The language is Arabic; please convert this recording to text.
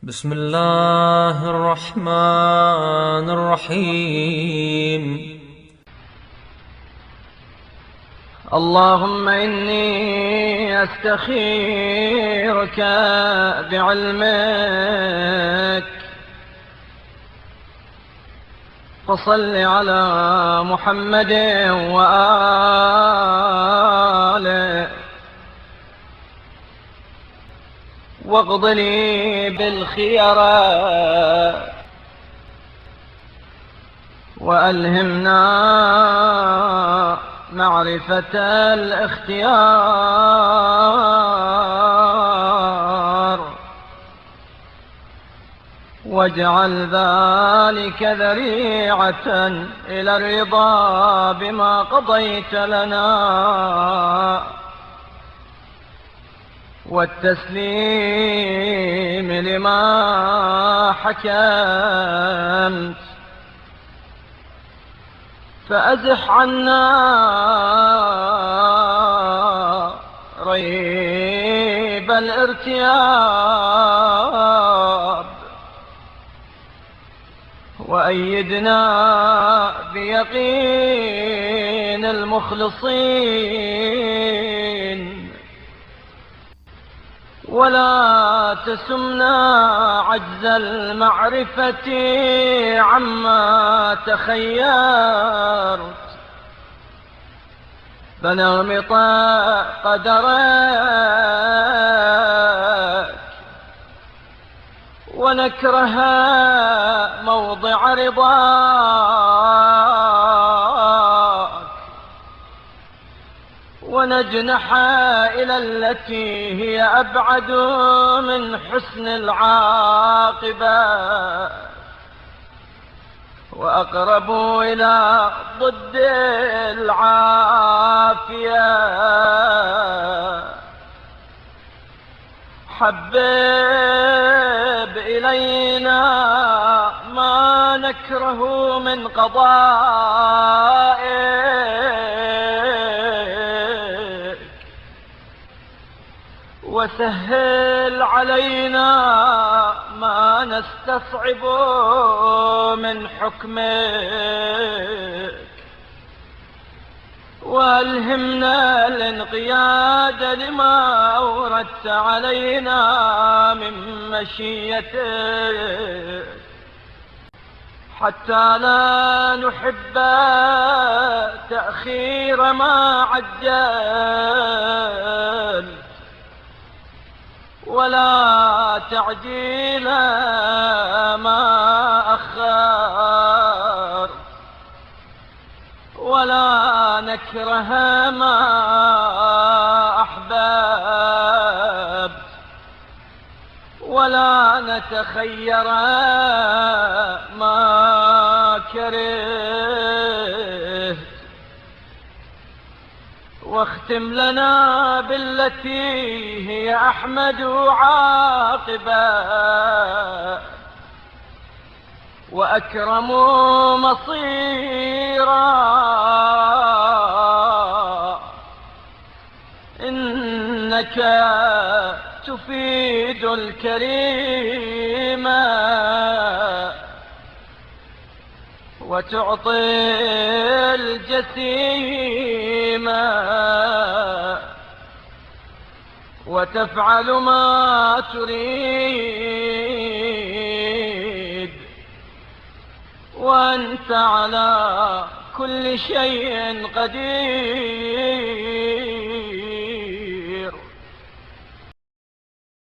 بسم الله الرحمن الرحيم. اللهم إني أستخيرك بعلمك، فصل على محمد وآله واقض لي بالخيرة وألهمنا معرفة الاختيار، واجعل ذلك ذريعة إلى الرضا بما قضيت لنا والتسليم لما حكمت، فأزح عنا ريب الارتياب، وأيدنا بيقين المخلصين، ولا تسمنا عجز المعرفة عما تخيرت، فنغمط قدرك ونكره موضع رضاك، ونجنح إلى التي هي أبعد من حسن العاقبة، وأقرب إلى ضد العافية. حبب إلينا ما نكره من قضائك، وسهل علينا ما نستصعب من حكمك، وألهمنا الانقياد لما أوردت علينا من مشيتك، حتى لا نحب تأخير ما عجل، ولا تعجيل ما أخر، ولا نكره ما أحببت، ولا نتخير ما كرهت، واختم لنا بالتي هي أحمد عاقبة وأكرم مصيرا، إنك تفيد الكريم وتعطي الجسيم، وتفعل ما تريد، وأنت على كل شيء قدير.